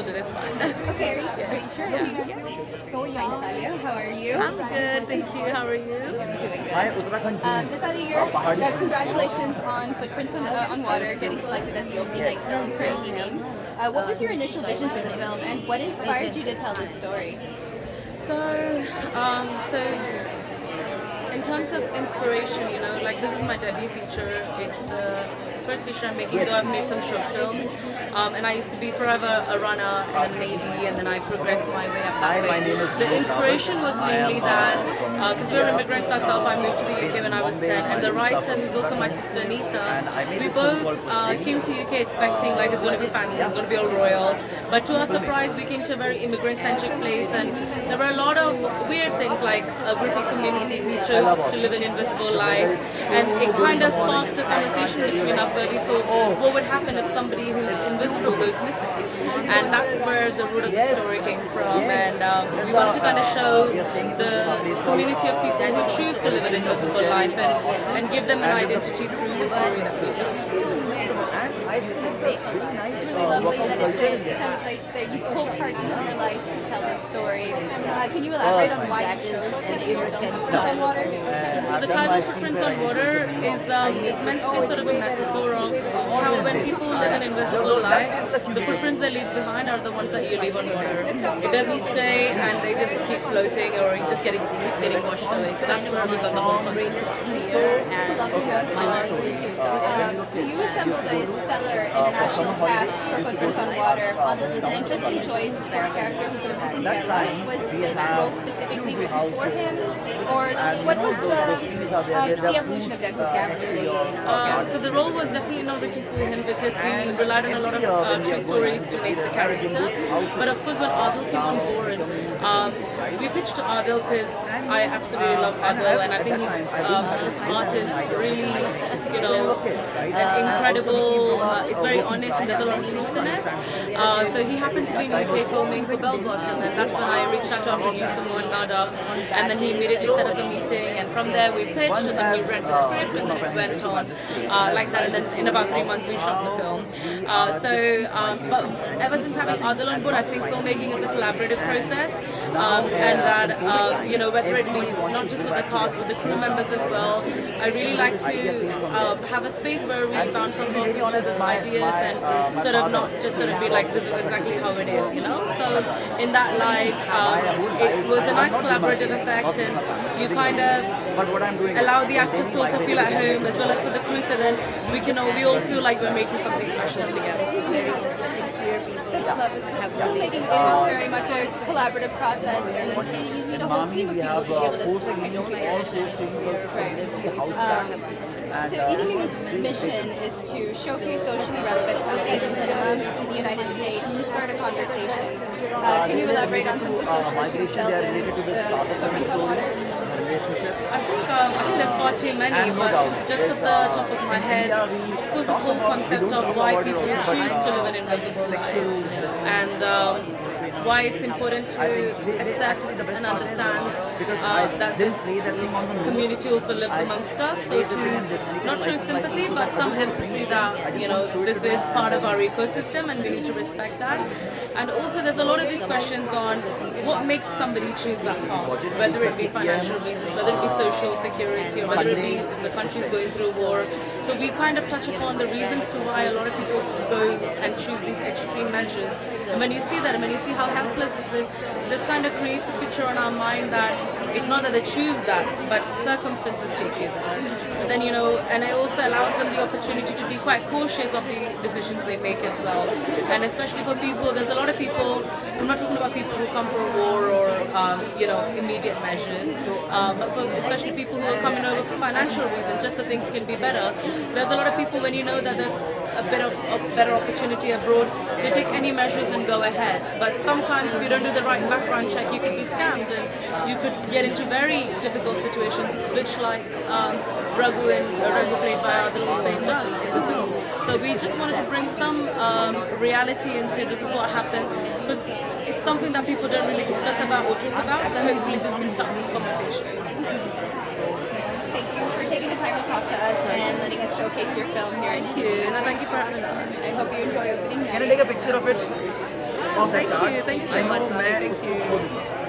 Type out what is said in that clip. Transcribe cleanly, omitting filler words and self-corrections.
hold it, it's fine. Okay, are you sure? Hi Nathalia, how are you? I'm good, thank you. How are you? Doing good. Nathalia, congratulations on Footprints on Water, getting selected as the opening night film for Indie Meme. What was your initial vision for the film, and what inspired you to tell this story? So in terms of inspiration, like this is my debut feature. It's the first feature I'm making, though I've made some short films. And I used to be forever a runner and then an AD, and then I progressed my way up that way. The inspiration was mainly that, because we're immigrants ourselves, I moved to the UK when I was 10, and the writer, who's also my sister Neetha, we both came to UK expecting like it's going to be fancy, it's going to be all royal. But to our surprise, we came to a very immigrant-centric place, and there were a lot of weird things, like a group of community who chose to live an invisible life, and it kind of sparked a conversation between us where we thought, what would happen if somebody who's invisible goes missing? And that's where the root of the story came from, and we wanted to kind of show the community of people who choose to live an invisible life and give them an identity through the story that we tell. It's really lovely that it sounds like that you pull parts of your life to tell this story. Can you elaborate on why you chose to name your film Footprints on Water? The title Footprints on Water is meant to be sort of a metaphor of how when people live an invisible life, the footprints they leave behind are the ones that you leave on water. It doesn't stay and they just keep floating or just keep getting washed away. So that's where we got the whole concept. It's a lovely one. So you assembled a stellar international cast for Footprints on Water. Adil is an interesting choice for a character who could have been from Kerala. Was this role specifically written for him, or what was the evolution of Jaggu's character? So the role was definitely not written for him because we relied on a lot of true stories to make the character. But of course, when Adil came on board, we pitched to Adil because I absolutely love Adil, and I think his art is really, an incredible. It's very honest and there's a lot of truth in it. So he happened to be in UK filming for Bell Bottom, and that's when I reached out to our producer Mohan Nada, and then he immediately set up a meeting, and from there we pitched, and then we read the script, and then it went on like that, and then in about 3 months we shot the film. But ever since having Adil on board, I think filmmaking is a collaborative process, and that whether it be not just with the cast, with the crew members as well, I really like to have a space where we bounce off of each other's ideas and sort of not just sort of be like, this is exactly how it is, So in that light, it was a nice collaborative effect, and you kind of allow the actors to also feel at home as well as for the crew, so then we all feel like we're making something special together. Filmmaking is very much a collaborative process, and you need a whole team of people to be able to execute your vision. So Indie mission is to showcase socially relevant South Asian cinema in the United States to start a conversation. Can you elaborate on some of the social issues dealt in the Footprints on Water? I think there's far too many, but just off the top of my head, of course, this whole concept of why people choose to live an invisible life, and why it's important to accept and understand that this community also lives amongst us. So to not show sympathy, but some empathy that this is part of our ecosystem, and we need to respect that. And also, there's a lot of these questions on what makes somebody choose that path, whether it be financial reasons, whether it be social security, or whether it be the country's going through war. So we kind of touch upon the reasons to why a lot of people go and choose these extreme measures. And when you see that, and when you see how helpless this kind of creates a picture in our mind that it's not that they choose that, but circumstances take you there. So then, and it also allows them the opportunity to be quite cautious of the decisions they make as well. And especially for people, there's a lot of people, I'm not talking about people who come for a war or, immediate measures, but for especially people who are coming over for financial reasons, just so things can be better. There's a lot of people, when you know that there's a bit of a better opportunity abroad, they take any measures and go ahead. But sometimes if you don't do the right background check, you could be scammed and you could get into very difficult situations, which like Raghu played by Adil Hussain does in the film. So we just wanted to bring some reality into this is what happens, because it's something that people don't really discuss about or talk about, so hopefully this can start some conversation. Thank you for taking the time to talk to us and letting us showcase your film here. Thank you, and thank you for having us. I hope you enjoy opening night. Can I take a picture of it? Thank you so much, Mike. Thank you.